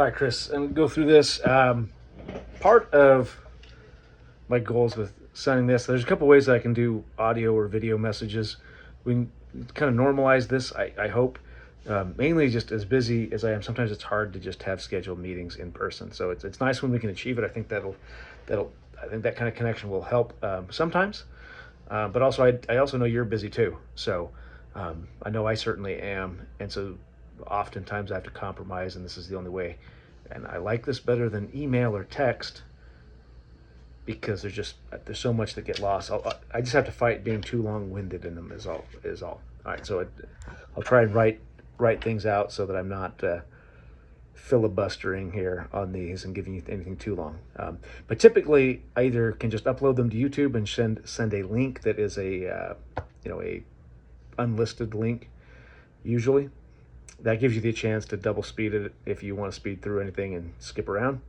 All right, Chris, and go through this. Part of my goals with sending this, there's a couple ways that I can do audio or video messages. We can kind of normalize this, I hope. Mainly just as busy as I am, sometimes it's hard to just have scheduled meetings in person. So it's nice when we can achieve it. I think I think that kind of connection will help sometimes. But also, I also know you're busy too. So I know I certainly am. And so oftentimes I have to compromise, and this is the only way. And I like this better than email or text because there's so much that get lost. I just have to fight being too long-winded in them. Is all. All right, so I'll try and write things out so that I'm not filibustering here on these and giving you anything too long. But typically, I either can just upload them to YouTube and send a link that is a unlisted link. Usually, that gives you the chance to double speed it if you want to speed through anything and skip around.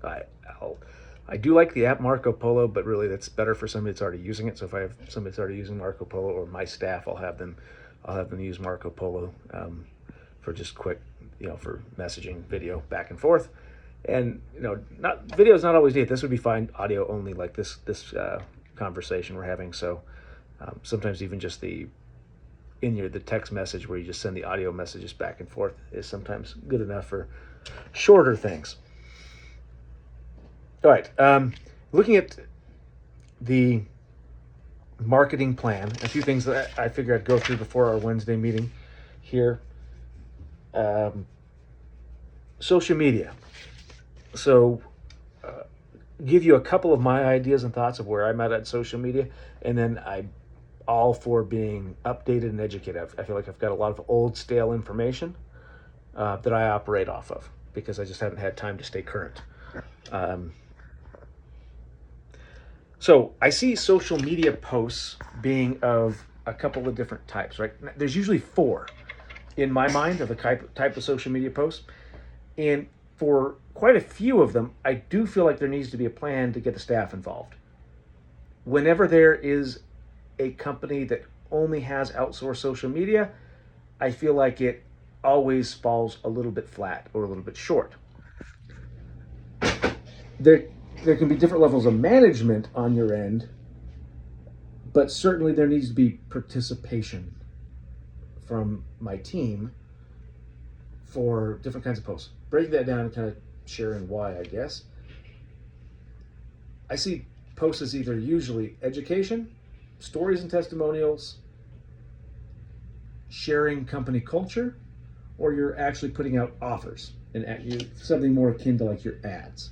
I do like the app Marco Polo, but really that's better for somebody that's already using it. So if I have somebody that's already using Marco Polo, or my staff, I'll have them use Marco Polo for just quick, for messaging, video back and forth. And not video is not always needed. This would be fine audio only, like this conversation we're having. So sometimes even just the text message where you just send the audio messages back and forth is sometimes good enough for shorter things. All right, looking at the marketing plan, a few things that I figured I'd go through before our Wednesday meeting here. Social media. So give you a couple of my ideas and thoughts of where I'm at social media, and then I'm all for being updated and educated. I feel like I've got a lot of old, stale information that I operate off of because I just haven't had time to stay current. So I see social media posts being of a couple of different types, right? There's usually four in my mind of the type of social media posts. And for quite a few of them, I do feel like there needs to be a plan to get the staff involved. Whenever there is a company that only has outsourced social media, I feel like it always falls a little bit flat or a little bit short. There can be different levels of management on your end, but certainly there needs to be participation from my team for different kinds of posts. Breaking that down and kind of sharing why, I guess. I see posts as either usually education, stories and testimonials, sharing company culture, or you're actually putting out offers and something more akin to like your ads.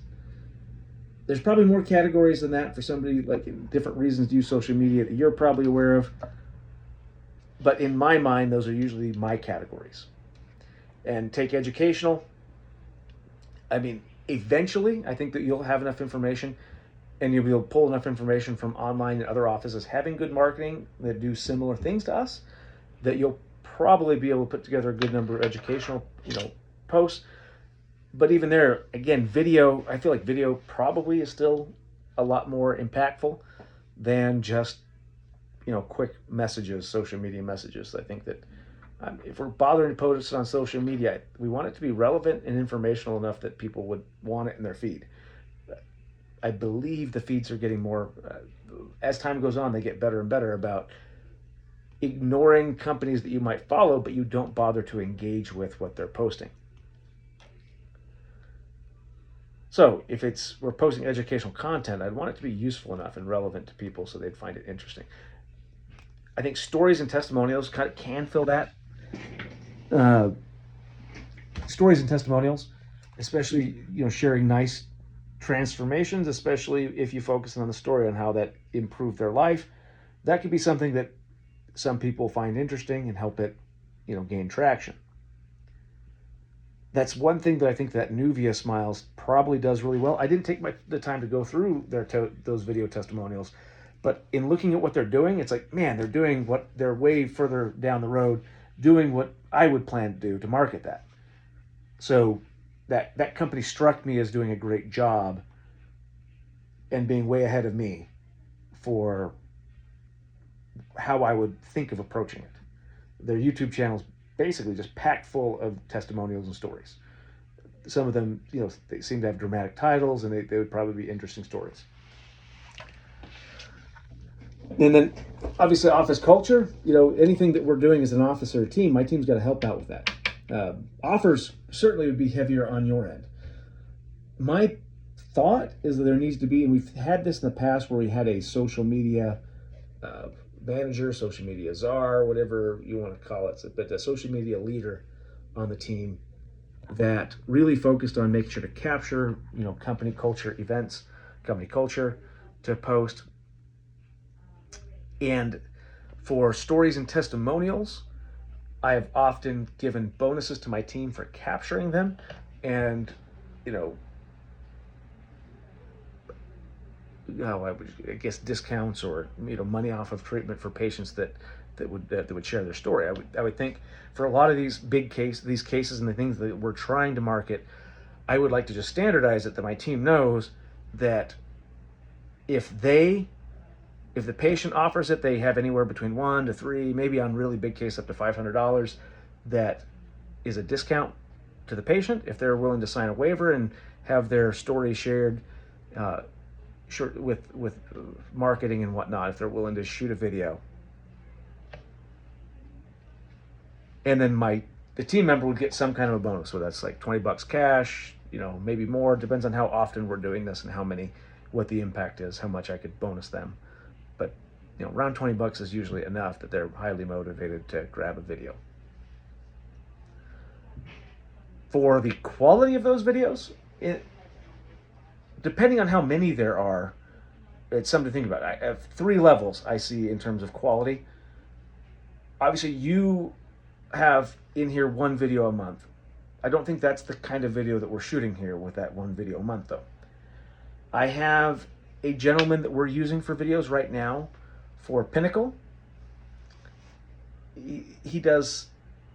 There's probably more categories than that for somebody, like different reasons to use social media that you're probably aware of. But in my mind, those are usually my categories. And take educational. I mean, eventually, I think that you'll have enough information and you'll be able to pull enough information from online and other offices having good marketing that do similar things to us that you'll probably be able to put together a good number of educational, posts. But even there, again, video, I feel like video probably is still a lot more impactful than just, quick messages, social media messages. I think that if we're bothering to post it on social media, we want it to be relevant and informational enough that people would want it in their feed. I believe the feeds are getting more, as time goes on, they get better and better about ignoring companies that you might follow, but you don't bother to engage with what they're posting. So if we're posting educational content, I'd want it to be useful enough and relevant to people so they'd find it interesting. I think stories and testimonials kind of can fill that. Stories and testimonials, especially sharing nice transformations, especially if you focus on the story on how that improved their life. That could be something that some people find interesting and help it, gain traction. That's one thing that I think that Nuvia Smiles probably does really well. I didn't take the time to go through those video testimonials, but in looking at what they're doing, it's like, man, they're way further down the road, doing what I would plan to do to market that. So that company struck me as doing a great job and being way ahead of me for how I would think of approaching it. Their YouTube channel's basically just packed full of testimonials and stories. some of them, they seem to have dramatic titles, and they would probably be interesting stories. And then, obviously, office culture. Anything that we're doing as an office or a team, my team's got to help out with that. Offers certainly would be heavier on your end. My thought is that there needs to be, and we've had this in the past where we had a social media manager, social media czar, whatever you want to call it, but a social media leader on the team that really focused on making sure to capture, company culture events, company culture to post. And for stories and testimonials, I have often given bonuses to my team for capturing them, and I guess discounts or money off of treatment for patients that would share their story. I would think for a lot of these these cases and the things that we're trying to market, I would like to just standardize it that my team knows that if the patient offers it, they have anywhere between 1 to 3, maybe on really big case up to $500. That is a discount to the patient if they're willing to sign a waiver and have their story shared with marketing and whatnot, if they're willing to shoot a video. And then the team member would get some kind of a bonus, so that's like $20 cash, maybe more, depends on how often we're doing this and what the impact is, how much I could bonus them. But around $20 is usually enough that they're highly motivated to grab a video. For the quality of those videos, depending on how many there are, it's something to think about. I have 3 levels I see in terms of quality. Obviously, you have in here 1 video a month. I don't think that's the kind of video that we're shooting here with that 1 video a month, though. I have a gentleman that we're using for videos right now for Pinnacle. He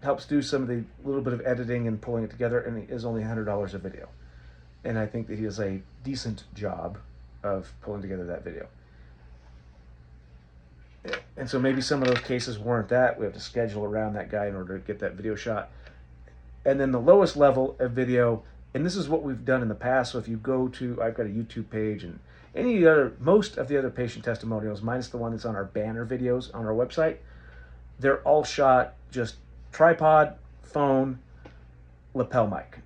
helps do some of the little bit of editing and pulling it together, and it is only $100 a video. And I think that he does a decent job of pulling together that video. And so maybe some of those cases warrant that. We have to schedule around that guy in order to get that video shot. And then the lowest level of video, and this is what we've done in the past. So if you go to, I've got a YouTube page, and most of the other patient testimonials, minus the one that's on our banner videos on our website, they're all shot just tripod, phone, lapel mic.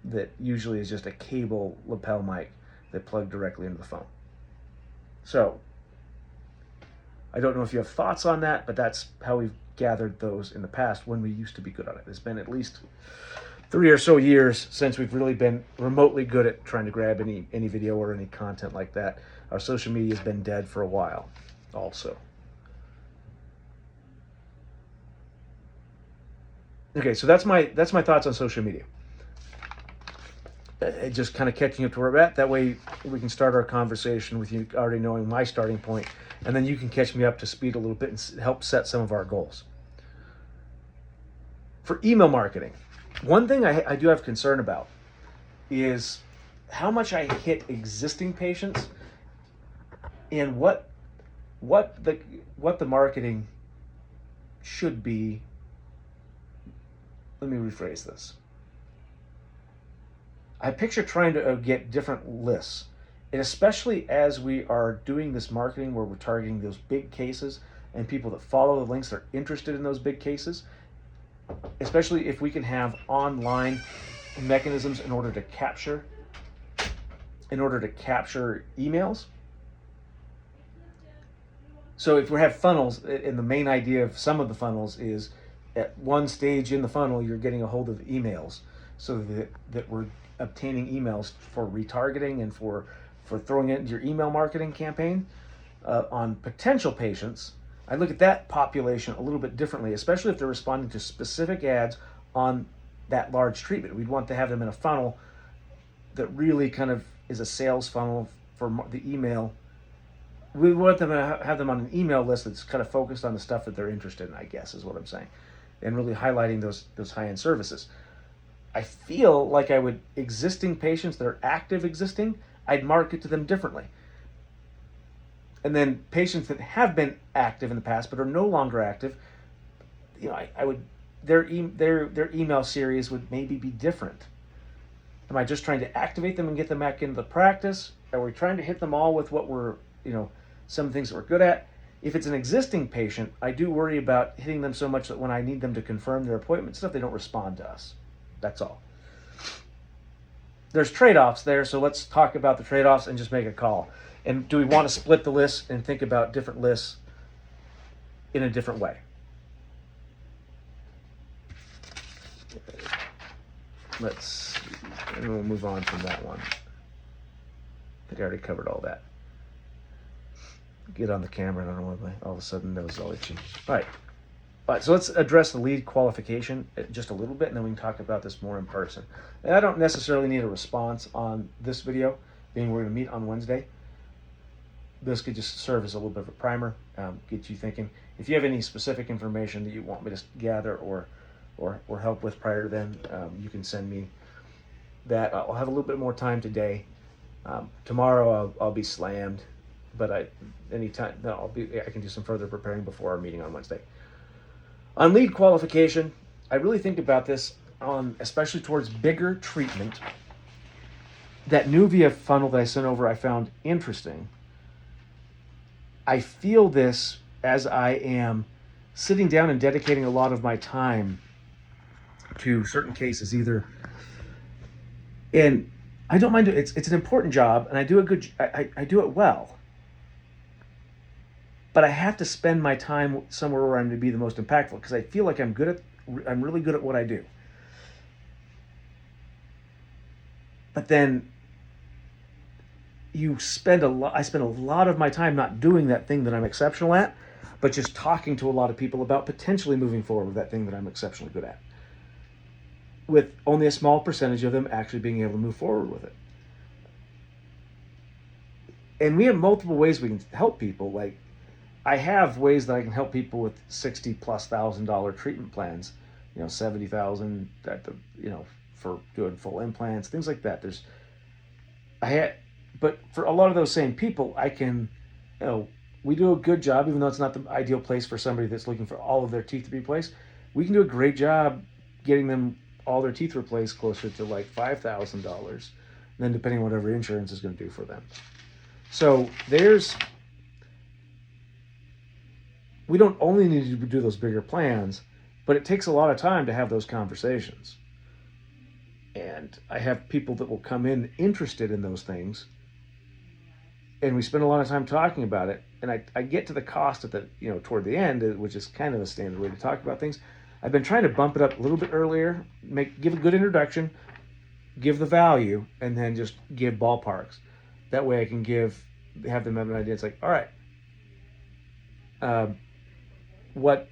That usually is just a cable lapel mic that plugged directly into the phone. So I don't know if you have thoughts on that, but that's how we've gathered those in the past when we used to be good on it. It's been at least 3 or so years since we've really been remotely good at trying to grab any video or any content like that. Our social media has been dead for a while also. Okay, so that's my thoughts on social media. Just kind of catching up to where we're at. That way we can start our conversation with you already knowing my starting point, and then you can catch me up to speed a little bit and help set some of our goals. For email marketing, one thing I do have concern about is how much I hit existing patients and what the marketing should be. Let me rephrase this. I picture trying to get different lists, and especially as we are doing this marketing where we're targeting those big cases and people that follow the links that are interested in those big cases, especially if we can have online mechanisms in order to capture emails. So if we have funnels, and the main idea of some of the funnels is at one stage in the funnel, you're getting a hold of emails so that we're obtaining emails for retargeting and for throwing it into your email marketing campaign on potential patients. I look at that population a little bit differently, especially if they're responding to specific ads on that large treatment. We'd want to have them in a funnel that really kind of is a sales funnel for the email. We want them to have them on an email list that's kind of focused on the stuff that they're interested in, I guess is what I'm saying, and really highlighting those high-end services. I feel like existing patients that are active existing, I'd market to them differently. And then patients that have been active in the past but are no longer active, I would their email series would maybe be different. Am I just trying to activate them and get them back into the practice? Are we trying to hit them all with what we're, some things that we're good at? If it's an existing patient, I do worry about hitting them so much that when I need them to confirm their appointment stuff, they don't respond to us. That's all. There's trade-offs there, so let's talk about the trade-offs and just make a call. And do we want to split the list and think about different lists in a different way? Let's see. And we'll move on from that one. I think I already covered all that. Get on the camera. I don't know why all of a sudden nose is all itchy. All right, so let's address the lead qualification just a little bit, and then we can talk about this more in person. And I don't necessarily need a response on this video, being we're going to meet on Wednesday. This could just serve as a little bit of a primer, get you thinking. If you have any specific information that you want me to gather or help with prior to then, you can send me that. I'll have a little bit more time today. Tomorrow I'll be slammed, but I can do some further preparing before our meeting on Wednesday. On lead qualification, I really think about this especially towards bigger treatment. That Nuvia funnel that I sent over, I found interesting. I feel this as I am sitting down and dedicating a lot of my time to certain cases, and I don't mind it. It's an important job, and I do I do it well. But I have to spend my time somewhere where I'm going to be the most impactful, because I feel like I'm really good at what I do. But then I spend a lot of my time not doing that thing that I'm exceptional at, but just talking to a lot of people about potentially moving forward with that thing that I'm exceptionally good at, with only a small percentage of them actually being able to move forward with it. And we have multiple ways we can help people. Like, I have ways that I can help people with $60,000+ treatment plans, $70,000 for doing full implants, things like that. But for a lot of those same people, I can, we do a good job, even though it's not the ideal place for somebody that's looking for all of their teeth to be replaced. We can do a great job getting them all their teeth replaced closer to like $5,000, and then depending on whatever insurance is going to do for them. So we don't only need to do those bigger plans, but it takes a lot of time to have those conversations. And I have people that will come in interested in those things, and we spend a lot of time talking about it. And I get to the cost at toward the end, which is kind of a standard way to talk about things. I've been trying to bump it up a little bit earlier, give a good introduction, give the value, and then just give ballparks. That way I can have them have an idea. It's like, all right, what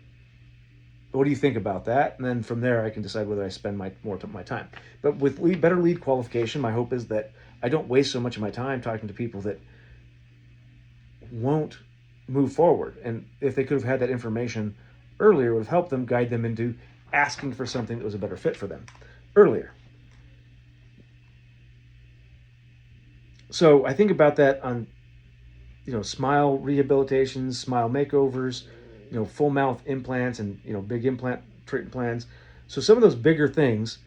do you think about that? And then from there, I can decide whether I spend more of my time. But with better lead qualification, my hope is that I don't waste so much of my time talking to people that won't move forward. And if they could have had that information earlier, it would have helped them, guide them into asking for something that was a better fit for them earlier. So I think about that on, smile rehabilitations, smile makeovers, full mouth implants, and big implant treatment plans. So some of those bigger things,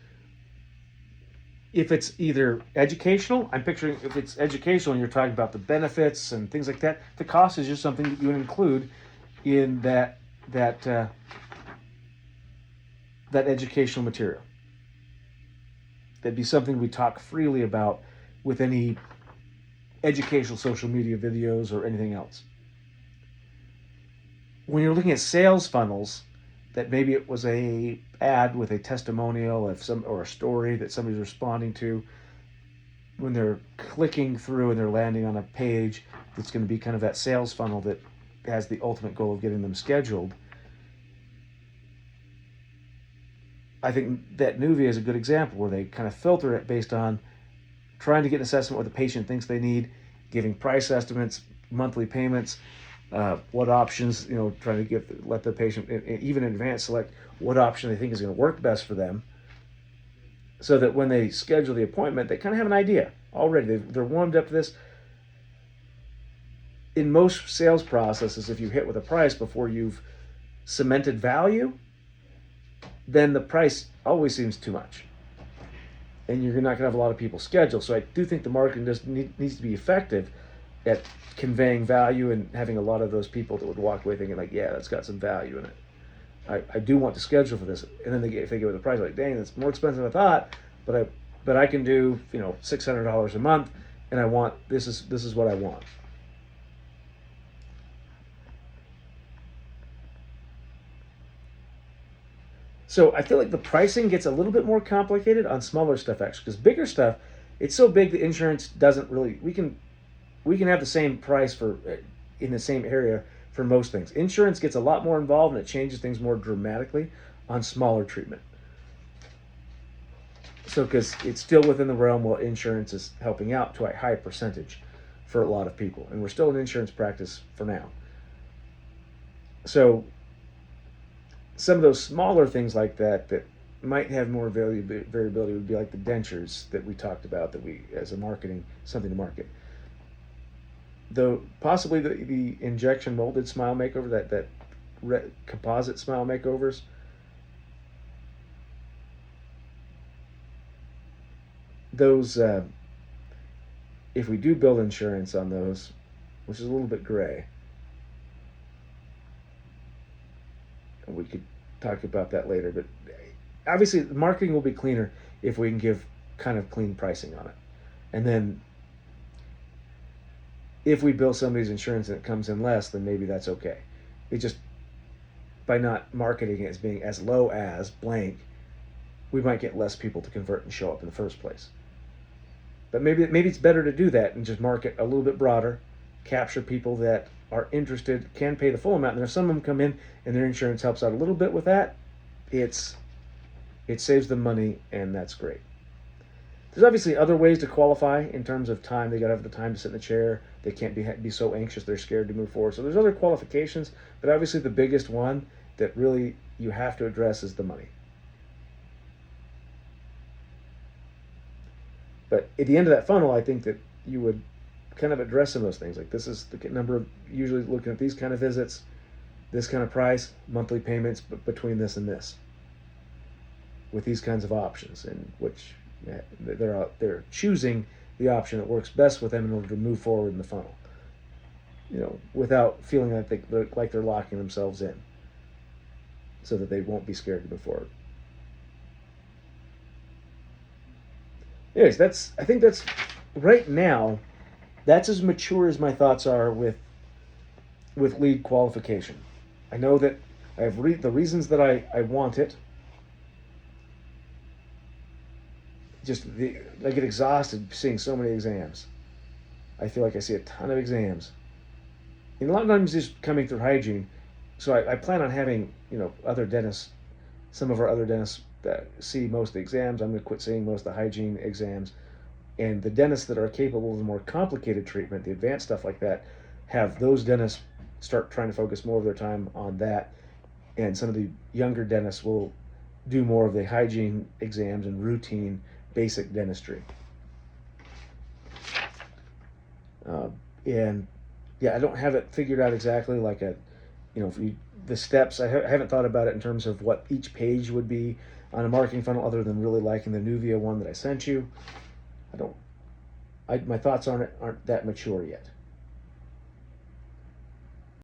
if it's either educational, I'm picturing if it's educational and you're talking about the benefits and things like that, the cost is just something that you would include in that educational material. That'd be something we talk freely about with any educational social media videos or anything else. When you're looking at sales funnels, that maybe it was a ad with a testimonial or a story that somebody's responding to, when they're clicking through and they're landing on a page that's going to be kind of that sales funnel that has the ultimate goal of getting them scheduled. I think that Nuvia is a good example where they kind of filter it based on trying to get an assessment what the patient thinks they need, giving price estimates, monthly payments, what options, trying to let the patient, even in advance, select what option they think is going to work best for them, so that when they schedule the appointment, they kind of have an idea already. They're warmed up to this. In most sales processes, if you hit with a price before you've cemented value, then the price always seems too much. and you're not going to have a lot of people scheduled. So I do think the marketing needs to be effective at conveying value and having a lot of those people that would walk away thinking like, yeah, that's got some value in it. I do want to schedule for this, and then if they go with the price, like, dang, that's more expensive than I thought, but I can do $600 a month, and I want this is what I want. So I feel like the pricing gets a little bit more complicated on smaller stuff actually, because bigger stuff, it's so big the insurance doesn't really. We can have the same price for in the same area for most things. Insurance gets a lot more involved and it changes things more dramatically on smaller treatment. So because it's still within the realm where insurance is helping out to a high percentage for a lot of people, and we're still in insurance practice for now. So some of those smaller things like that might have more variability would be like the dentures that we talked about, that we, as a marketing, something to market. Though possibly the injection molded smile makeover, that composite smile makeovers, those, if we do build insurance on those, which is a little bit gray, we could talk about that later, but obviously marketing will be cleaner if we can give kind of clean pricing on it. And then if we bill somebody's insurance and it comes in less, then maybe that's okay. It just, by not marketing it as being as low as blank, we might get less people to convert and show up in the first place. But maybe it's better to do that and just market a little bit broader, capture people that are interested, can pay the full amount. And if some of them come in and their insurance helps out a little bit with that, it saves them money, and that's great. There's obviously other ways to qualify in terms of time. They got to have the time to sit in the chair. They can't be so anxious they're scared to move forward. So there's other qualifications, but obviously the biggest one that really you have to address is the money. But at the end of that funnel, I think that you would kind of address some of those things. Like, this is the number of, usually looking at these kind of visits, this kind of price, monthly payments, but between this and this, with these kinds of options, in which they're choosing the option that works best with them in order to move forward in the funnel, without feeling like they're locking themselves in, so that they won't be scared to move forward. Anyways, I think that's right now. That's as mature as my thoughts are with lead qualification. I know that I have the reasons that I want it. I get exhausted seeing so many exams. I feel like I see a ton of exams. And a lot of times just coming through hygiene. So I plan on having, other dentists, some of our other dentists that see most of the exams. I'm going to quit seeing most of the hygiene exams. And the dentists that are capable of the more complicated treatment, the advanced stuff like that, have those dentists start trying to focus more of their time on that. And some of the younger dentists will do more of the hygiene exams and routine basic dentistry. And yeah, I don't have it figured out exactly like the steps. I haven't thought about it in terms of what each page would be on a marketing funnel, other than really liking the Nuvia one that I sent you. My thoughts on it aren't that mature yet.